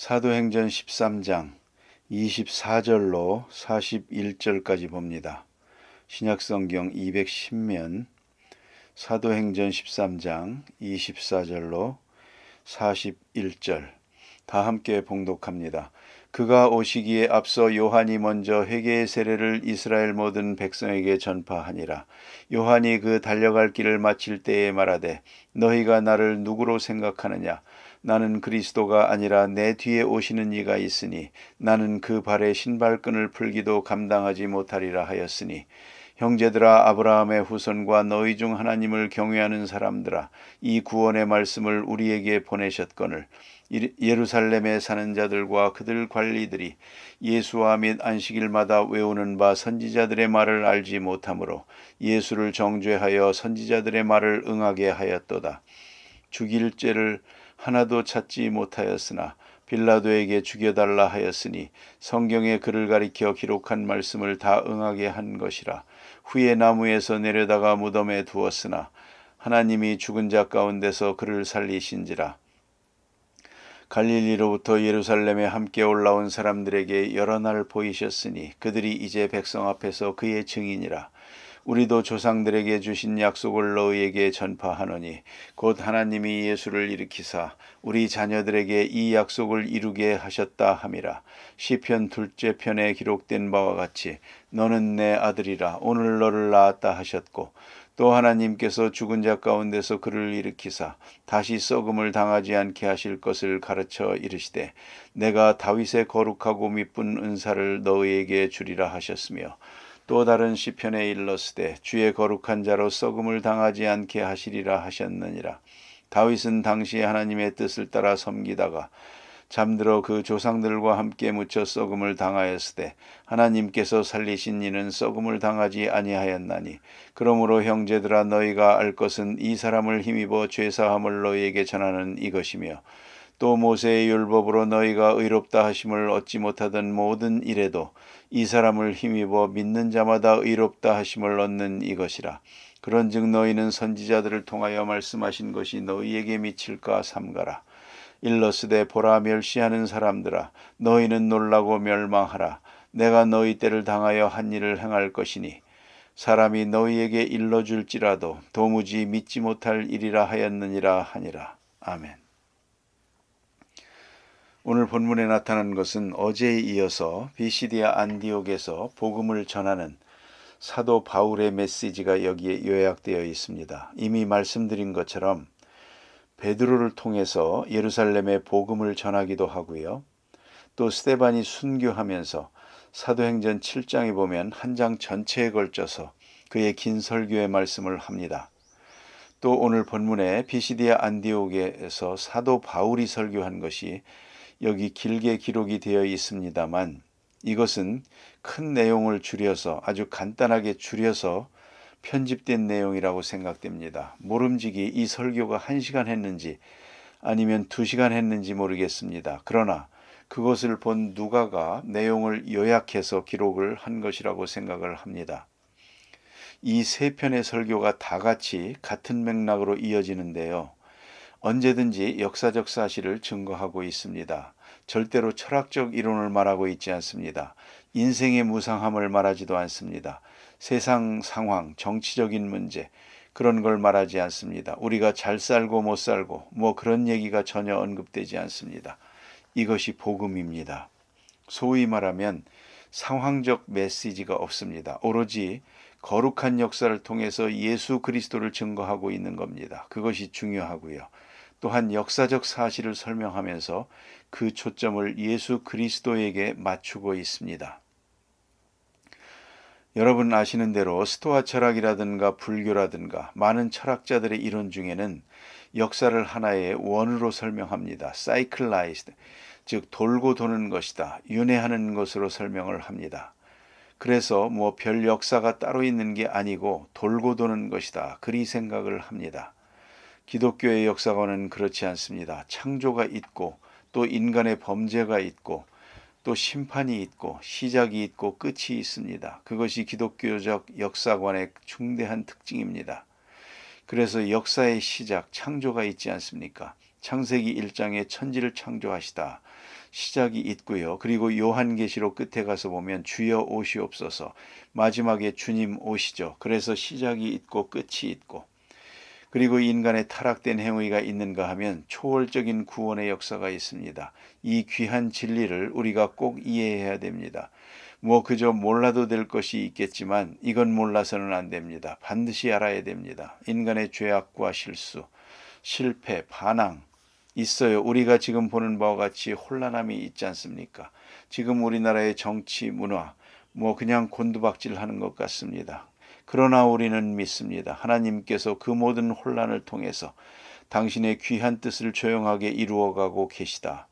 사도행전 13장 24절로 41절까지 봅니다. 신약성경 210면 사도행전 13장 24절로 41절 다 함께 봉독합니다. 그가 오시기에 앞서 요한이 먼저 회개의 세례를 이스라엘 모든 백성에게 전파하니라. 요한이 그 달려갈 길을 마칠 때에 말하되 너희가 나를 누구로 생각하느냐? 나는 그리스도가 아니라 내 뒤에 오시는 이가 있으니 나는 그 발에 신발끈을 풀기도 감당하지 못하리라 하였으니 형제들아, 아브라함의 후손과 너희 중 하나님을 경외하는 사람들아, 이 구원의 말씀을 우리에게 보내셨거늘 예루살렘에 사는 자들과 그들 관리들이 예수와 및 안식일마다 외우는 바 선지자들의 말을 알지 못하므로 예수를 정죄하여 선지자들의 말을 응하게 하였도다. 죽일 죄를 하나도 찾지 못하였으나 빌라도에게 죽여달라 하였으니 성경에 그를 가리켜 기록한 말씀을 다 응하게 한 것이라. 후에 나무에서 내려다가 무덤에 두었으나 하나님이 죽은 자 가운데서 그를 살리신지라. 갈릴리로부터 예루살렘에 함께 올라온 사람들에게 여러 날 보이셨으니 그들이 이제 백성 앞에서 그의 증인이라. 우리도 조상들에게 주신 약속을 너희에게 전파하노니 곧 하나님이 예수를 일으키사 우리 자녀들에게 이 약속을 이루게 하셨다 함이라. 시편 2째 편에 기록된 바와 같이 너는 내 아들이라 오늘 너를 낳았다 하셨고 또 하나님께서 죽은 자 가운데서 그를 일으키사 다시 썩음을 당하지 않게 하실 것을 가르쳐 이르시되 내가 다윗의 거룩하고 미쁜 은사를 너희에게 주리라 하셨으며 또 다른 시편에 일렀으되 주의 거룩한 자로 썩음을 당하지 않게 하시리라 하셨느니라. 다윗은 당시 하나님의 뜻을 따라 섬기다가 잠들어 그 조상들과 함께 묻혀 썩음을 당하였으되 하나님께서 살리신 이는 썩음을 당하지 아니하였나니 그러므로 형제들아 너희가 알 것은 이 사람을 힘입어 죄사함을 너희에게 전하는 이것이며 또 모세의 율법으로 너희가 의롭다 하심을 얻지 못하던 모든 일에도 이 사람을 힘입어 믿는 자마다 의롭다 하심을 얻는 이것이라. 그런즉 너희는 선지자들을 통하여 말씀하신 것이 너희에게 미칠까 삼가라. 일러스되 보라 멸시하는 사람들아 너희는 놀라고 멸망하라. 내가 너희 때를 당하여 한 일을 행할 것이니 사람이 너희에게 일러줄지라도 도무지 믿지 못할 일이라 하였느니라 하니라. 아멘. 오늘 본문에 나타난 것은 어제에 이어서 비시디아 안디옥에서 복음을 전하는 사도 바울의 메시지가 여기에 요약되어 있습니다. 이미 말씀드린 것처럼 베드로를 통해서 예루살렘에 복음을 전하기도 하고요. 또 스데반이 순교하면서 사도행전 7장에 보면 한 장 전체에 걸쳐서 그의 긴 설교의 말씀을 합니다. 또 오늘 본문에 비시디아 안디옥에서 사도 바울이 설교한 것이 여기 길게 기록이 되어 있습니다만 이것은 큰 내용을 줄여서 아주 간단하게 줄여서 편집된 내용이라고 생각됩니다. 모름지기 이 설교가 1시간 했는지 아니면 2시간 했는지 모르겠습니다. 그러나 그것을 본 누가가 내용을 요약해서 기록을 한 것이라고 생각을 합니다. 이 세 편의 설교가 다 같이 같은 맥락으로 이어지는데요. 언제든지 역사적 사실을 증거하고 있습니다. 절대로 철학적 이론을 말하고 있지 않습니다. 인생의 무상함을 말하지도 않습니다. 세상 상황, 정치적인 문제 그런 걸 말하지 않습니다. 우리가 잘 살고 못 살고 뭐 그런 얘기가 전혀 언급되지 않습니다. 이것이 복음입니다. 소위 말하면 상황적 메시지가 없습니다. 오로지 거룩한 역사를 통해서 예수 그리스도를 증거하고 있는 겁니다. 그것이 중요하고요. 또한 역사적 사실을 설명하면서 그 초점을 예수 그리스도에게 맞추고 있습니다. 여러분 아시는 대로 스토아 철학이라든가 불교라든가 많은 철학자들의 이론 중에는 역사를 하나의 원으로 설명합니다. cyclized, 즉 돌고 도는 것이다. 윤회하는 것으로 설명을 합니다. 그래서 뭐 별 역사가 따로 있는 게 아니고 돌고 도는 것이다. 그리 생각을 합니다. 기독교의 역사관은 그렇지 않습니다. 창조가 있고 또 인간의 범죄가 있고 또 심판이 있고 시작이 있고 끝이 있습니다. 그것이 기독교적 역사관의 중대한 특징입니다. 그래서 역사의 시작, 창조가 있지 않습니까? 창세기 1장에 천지를 창조하시다. 시작이 있고요. 그리고 요한계시록 끝에 가서 보면 주여 오시옵소서, 마지막에 주님 오시죠. 그래서 시작이 있고 끝이 있고, 그리고 인간의 타락된 행위가 있는가 하면 초월적인 구원의 역사가 있습니다. 이 귀한 진리를 우리가 꼭 이해해야 됩니다. 그저 몰라도 될 것이 있겠지만 이건 몰라서는 안 됩니다. 반드시 알아야 됩니다. 인간의 죄악과 실수, 실패, 반항 있어요. 우리가 지금 보는 바와 같이 혼란함이 있지 않습니까? 지금 우리나라의 정치, 문화, 그냥 곤두박질하는 것 같습니다. 그러나 우리는 믿습니다. 하나님께서 그 모든 혼란을 통해서 당신의 귀한 뜻을 조용하게 이루어가고 계시다.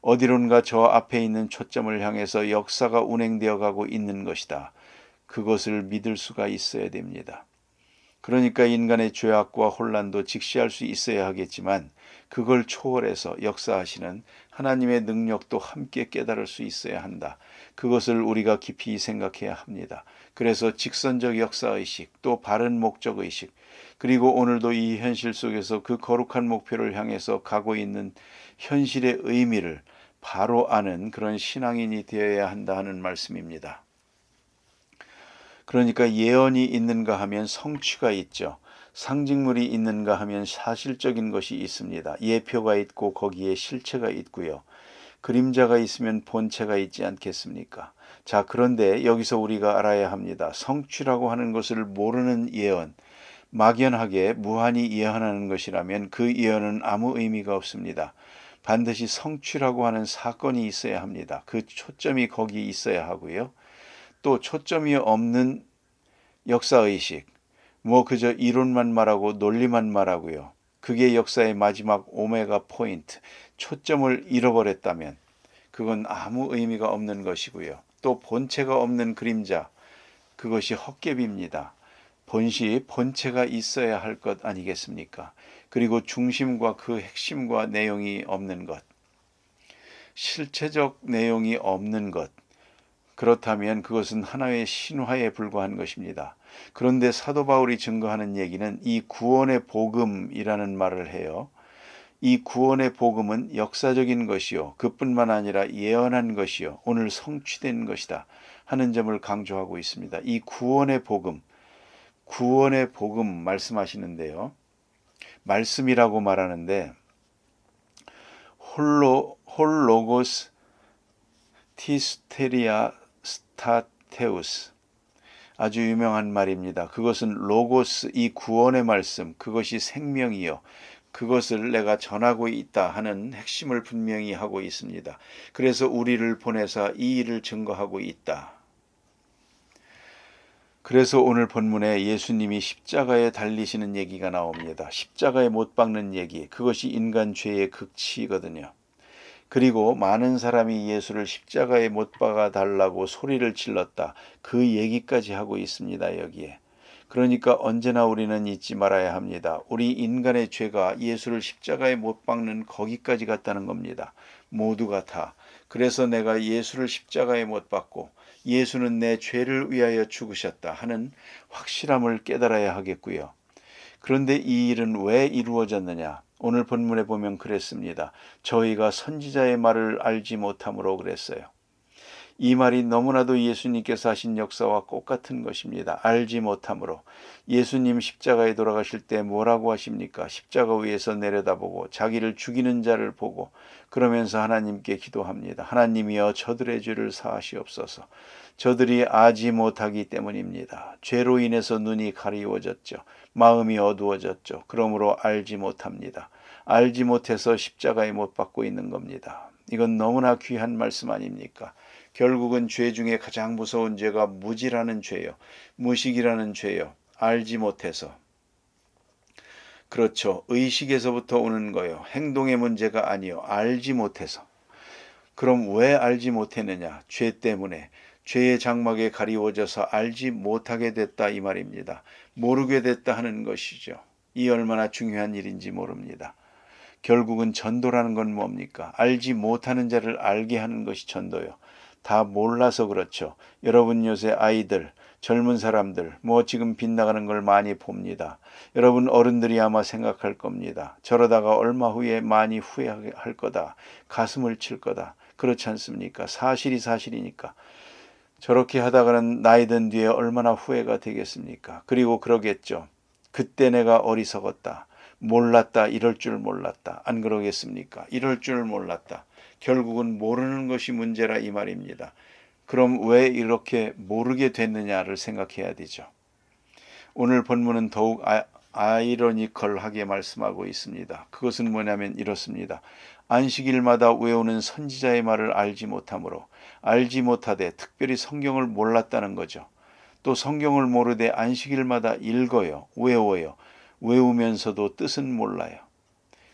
어디론가 저 앞에 있는 초점을 향해서 역사가 운행되어 가고 있는 것이다. 그것을 믿을 수가 있어야 됩니다. 그러니까 인간의 죄악과 혼란도 직시할 수 있어야 하겠지만 그걸 초월해서 역사하시는 하나님의 능력도 함께 깨달을 수 있어야 한다. 그것을 우리가 깊이 생각해야 합니다. 그래서 직선적 역사의식, 또 바른 목적의식, 그리고 오늘도 이 현실 속에서 그 거룩한 목표를 향해서 가고 있는 현실의 의미를 바로 아는 그런 신앙인이 되어야 한다 하는 말씀입니다. 그러니까 예언이 있는가 하면 성취가 있죠. 상징물이 있는가 하면 사실적인 것이 있습니다. 예표가 있고 거기에 실체가 있고요. 그림자가 있으면 본체가 있지 않겠습니까? 자, 그런데 여기서 우리가 알아야 합니다. 성취라고 하는 것을 모르는 예언, 막연하게 무한히 예언하는 것이라면 그 예언은 아무 의미가 없습니다. 반드시 성취라고 하는 사건이 있어야 합니다. 그 초점이 거기 있어야 하고요. 또 초점이 없는 역사의식, 그저 이론만 말하고 논리만 말하고요. 그게 역사의 마지막 오메가 포인트, 초점을 잃어버렸다면 그건 아무 의미가 없는 것이고요. 또 본체가 없는 그림자, 그것이 헛개비입니다. 본체가 있어야 할 것 아니겠습니까? 그리고 중심과 그 핵심과 내용이 없는 것, 실체적 내용이 없는 것, 그렇다면 그것은 하나의 신화에 불과한 것입니다. 그런데 사도 바울이 증거하는 얘기는 이 구원의 복음이라는 말을 해요. 이 구원의 복음은 역사적인 것이요, 그뿐만 아니라 예언한 것이요, 오늘 성취된 것이다 하는 점을 강조하고 있습니다. 이 구원의 복음 말씀하시는데요. 말씀이라고 말하는데 홀로고스 티스테리아 스타테우스, 아주 유명한 말입니다. 그것은 로고스, 이 구원의 말씀, 그것이 생명이요, 그것을 내가 전하고 있다 하는 핵심을 분명히 하고 있습니다. 그래서 우리를 보내사 이 일을 증거하고 있다. 그래서 오늘 본문에 예수님이 십자가에 달리시는 얘기가 나옵니다. 십자가에 못 박는 얘기, 그것이 인간 죄의 극치거든요. 그리고 많은 사람이 예수를 십자가에 못 박아 달라고 소리를 질렀다. 그 얘기까지 하고 있습니다. 여기에. 그러니까 언제나 우리는 잊지 말아야 합니다. 우리 인간의 죄가 예수를 십자가에 못 박는 거기까지 갔다는 겁니다. 모두가 다. 그래서 내가 예수를 십자가에 못 박고 예수는 내 죄를 위하여 죽으셨다 하는 확실함을 깨달아야 하겠고요. 그런데 이 일은 왜 이루어졌느냐? 오늘 본문에 보면 그랬습니다. 저희가 선지자의 말을 알지 못함으로 그랬어요. 이 말이 너무나도 예수님께서 하신 역사와 똑같은 것입니다. 알지 못함으로. 예수님 십자가에 돌아가실 때 뭐라고 하십니까? 십자가 위에서 내려다보고 자기를 죽이는 자를 보고 그러면서 하나님께 기도합니다. 하나님이여 저들의 죄를 사하시옵소서. 저들이 알지 못하기 때문입니다. 죄로 인해서 눈이 가리워졌죠. 마음이 어두워졌죠. 그러므로 알지 못합니다. 알지 못해서 십자가에 못 박고 있는 겁니다. 이건 너무나 귀한 말씀 아닙니까? 결국은 죄 중에 가장 무서운 죄가 무지라는 죄요. 무식이라는 죄요. 알지 못해서. 그렇죠. 의식에서부터 오는 거예요. 행동의 문제가 아니요. 알지 못해서. 그럼 왜 알지 못했느냐? 죄 때문에. 죄의 장막에 가리워져서 알지 못하게 됐다 이 말입니다. 모르게 됐다 하는 것이죠. 이 얼마나 중요한 일인지 모릅니다. 결국은 전도라는 건 뭡니까? 알지 못하는 자를 알게 하는 것이 전도요. 다 몰라서 그렇죠. 여러분 요새 아이들 젊은 사람들, 지금 빗나가는 걸 많이 봅니다. 여러분 어른들이 아마 생각할 겁니다. 저러다가 얼마 후에 많이 후회할 거다. 가슴을 칠 거다. 그렇지 않습니까? 사실이 사실이니까. 저렇게 하다가는 나이 든 뒤에 얼마나 후회가 되겠습니까? 그리고 그러겠죠. 그때 내가 어리석었다. 몰랐다. 이럴 줄 몰랐다. 안 그러겠습니까? 이럴 줄 몰랐다. 결국은 모르는 것이 문제라 이 말입니다. 그럼 왜 이렇게 모르게 됐느냐를 생각해야 되죠. 오늘 본문은 더욱 아이러니컬하게 말씀하고 있습니다. 그것은 뭐냐면 이렇습니다. 안식일마다 외우는 선지자의 말을 알지 못하므로 알지 못하되 특별히 성경을 몰랐다는 거죠. 또 성경을 모르되 안식일마다 읽어요. 외워요. 외우면서도 뜻은 몰라요.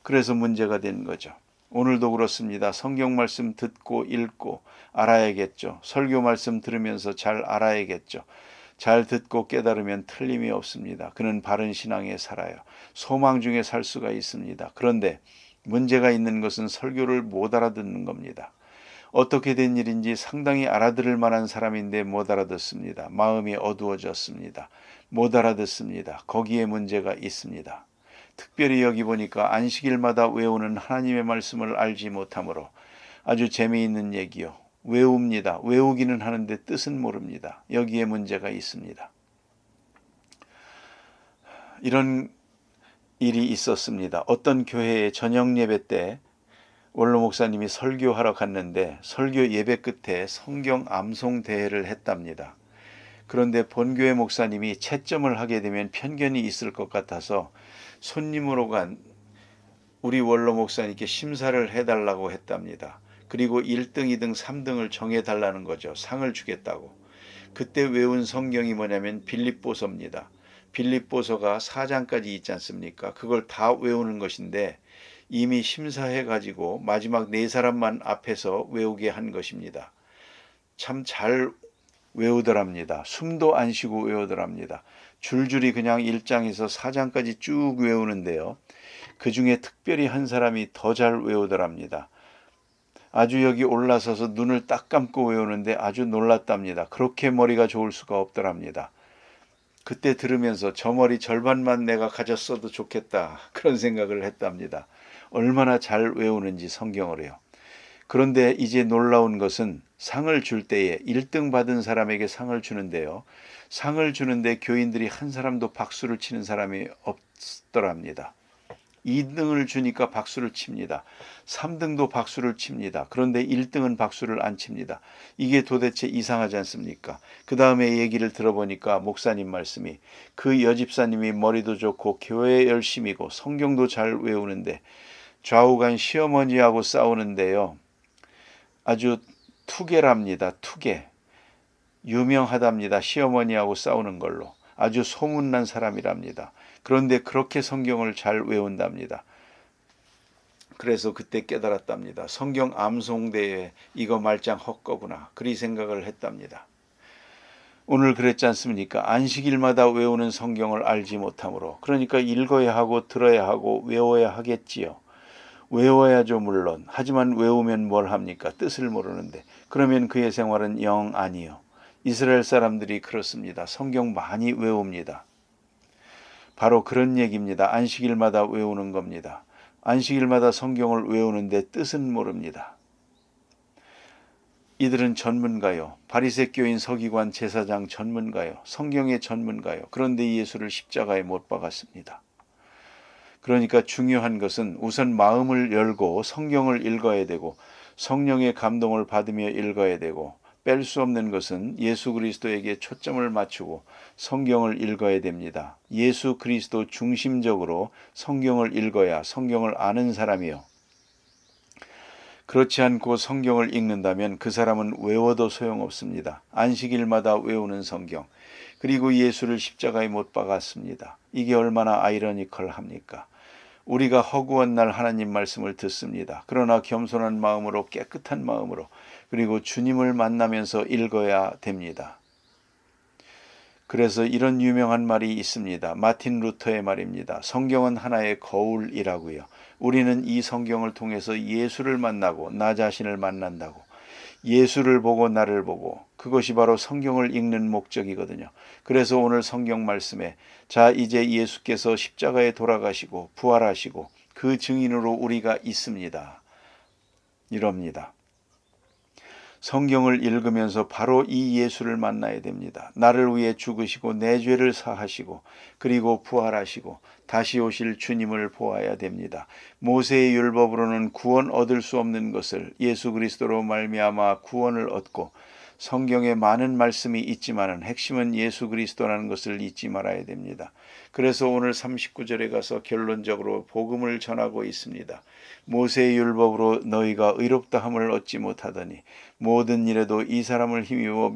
그래서 문제가 된 거죠. 오늘도 그렇습니다. 성경 말씀 듣고 읽고 알아야겠죠. 설교 말씀 들으면서 잘 알아야겠죠. 잘 듣고 깨달으면 틀림이 없습니다. 그는 바른 신앙에 살아요. 소망 중에 살 수가 있습니다. 그런데 문제가 있는 것은 설교를 못 알아듣는 겁니다. 어떻게 된 일인지 상당히 알아들을 만한 사람인데 못 알아듣습니다. 마음이 어두워졌습니다. 못 알아듣습니다. 거기에 문제가 있습니다. 특별히 여기 보니까 안식일마다 외우는 하나님의 말씀을 알지 못하므로 아주 재미있는 얘기요. 외웁니다. 외우기는 하는데 뜻은 모릅니다. 여기에 문제가 있습니다. 이런 일이 있었습니다. 어떤 교회의 저녁 예배 때 원로 목사님이 설교하러 갔는데 설교 예배 끝에 성경 암송 대회를 했답니다. 그런데 본교회 목사님이 채점을 하게 되면 편견이 있을 것 같아서 손님으로 간 우리 원로 목사님께 심사를 해달라고 했답니다. 그리고 1등, 2등, 3등을 정해달라는 거죠. 상을 주겠다고. 그때 외운 성경이 뭐냐면 빌립보서입니다. 빌립보서가 4장까지 있지 않습니까? 그걸 다 외우는 것인데 이미 심사해가지고 마지막 4사람만 앞에서 외우게 한 것입니다. 참 잘 외우더랍니다. 숨도 안 쉬고 외우더랍니다. 줄줄이 그냥 1장에서 4장까지 쭉 외우는데요. 그 중에 특별히 한 사람이 더 잘 외우더랍니다. 아주 여기 올라서서 눈을 딱 감고 외우는데 아주 놀랐답니다. 그렇게 머리가 좋을 수가 없더랍니다. 그때 들으면서 저 머리 절반만 내가 가졌어도 좋겠다. 그런 생각을 했답니다. 얼마나 잘 외우는지 성경을요. 그런데 이제 놀라운 것은 상을 줄 때에 1등 받은 사람에게 상을 주는데요. 상을 주는데 교인들이 한 사람도 박수를 치는 사람이 없더랍니다. 2등을 주니까 박수를 칩니다. 3등도 박수를 칩니다. 그런데 1등은 박수를 안 칩니다. 이게 도대체 이상하지 않습니까? 그 다음에 얘기를 들어보니까 목사님 말씀이 그 여집사님이 머리도 좋고 교회 열심이고 성경도 잘 외우는데 좌우간 시어머니하고 싸우는데요. 아주 투개랍니다. 투개. 유명하답니다. 시어머니하고 싸우는 걸로. 아주 소문난 사람이랍니다. 그런데 그렇게 성경을 잘 외운답니다. 그래서 그때 깨달았답니다. 성경 암송대회 이거 말짱 헛거구나. 그리 생각을 했답니다. 오늘 그랬지 않습니까? 안식일마다 외우는 성경을 알지 못하므로 그러니까 읽어야 하고 들어야 하고 외워야 하겠지요. 외워야죠 물론. 하지만 외우면 뭘 합니까? 뜻을 모르는데. 그러면 그의 생활은 영 아니요. 이스라엘 사람들이 그렇습니다. 성경 많이 외웁니다. 바로 그런 얘기입니다. 안식일마다 외우는 겁니다. 안식일마다 성경을 외우는데 뜻은 모릅니다. 이들은 전문가요. 바리새교인 서기관 제사장 전문가요. 성경의 전문가요. 그런데 예수를 십자가에 못 박았습니다. 그러니까 중요한 것은 우선 마음을 열고 성경을 읽어야 되고 성령의 감동을 받으며 읽어야 되고 뺄 수 없는 것은 예수 그리스도에게 초점을 맞추고 성경을 읽어야 됩니다. 예수 그리스도 중심적으로 성경을 읽어야 성경을 아는 사람이요. 그렇지 않고 성경을 읽는다면 그 사람은 외워도 소용없습니다. 안식일마다 외우는 성경, 그리고 예수를 십자가에 못 박았습니다. 이게 얼마나 아이러니컬합니까? 우리가 허구한 날 하나님 말씀을 듣습니다. 그러나 겸손한 마음으로 깨끗한 마음으로 그리고 주님을 만나면서 읽어야 됩니다. 그래서 이런 유명한 말이 있습니다. 마틴 루터의 말입니다. 성경은 하나의 거울이라고요. 우리는 이 성경을 통해서 예수를 만나고 나 자신을 만난다고. 예수를 보고 나를 보고, 그것이 바로 성경을 읽는 목적이거든요. 그래서 오늘 성경 말씀에 자 이제 예수께서 십자가에 돌아가시고 부활하시고 그 증인으로 우리가 있습니다. 이럽니다. 성경을 읽으면서 바로 이 예수를 만나야 됩니다. 나를 위해 죽으시고 내 죄를 사하시고 그리고 부활하시고 다시 오실 주님을 보아야 됩니다. 모세의 율법으로는 구원 얻을 수 없는 것을 예수 그리스도로 말미암아 구원을 얻고, 성경에 많은 말씀이 있지만은 핵심은 예수 그리스도라는 것을 잊지 말아야 됩니다. 그래서 오늘 39절에 가서 결론적으로 복음을 전하고 있습니다. 모세의 율법으로 너희가 의롭다함을 얻지 못하더니 모든 일에도 이 사람을 힘입어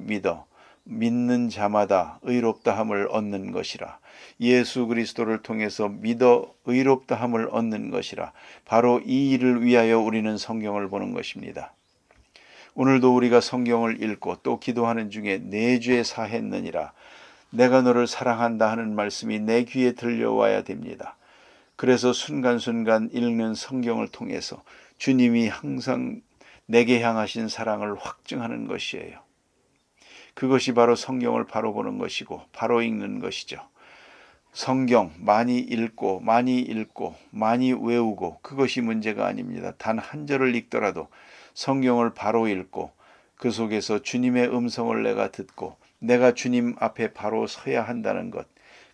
믿는 자마다 의롭다함을 얻는 것이라. 예수 그리스도를 통해서 믿어 의롭다함을 얻는 것이라. 바로 이 일을 위하여 우리는 성경을 보는 것입니다. 오늘도 우리가 성경을 읽고 또 기도하는 중에 내 죄 사했느니라, 내가 너를 사랑한다 하는 말씀이 내 귀에 들려와야 됩니다. 그래서 순간순간 읽는 성경을 통해서 주님이 항상 내게 향하신 사랑을 확증하는 것이에요. 그것이 바로 성경을 바로 보는 것이고 바로 읽는 것이죠. 성경 많이 읽고 많이 외우고 그것이 문제가 아닙니다. 단 한 절을 읽더라도 성경을 바로 읽고 그 속에서 주님의 음성을 내가 듣고 내가 주님 앞에 바로 서야 한다는 것,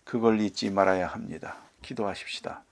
그걸 잊지 말아야 합니다. 기도하십시다.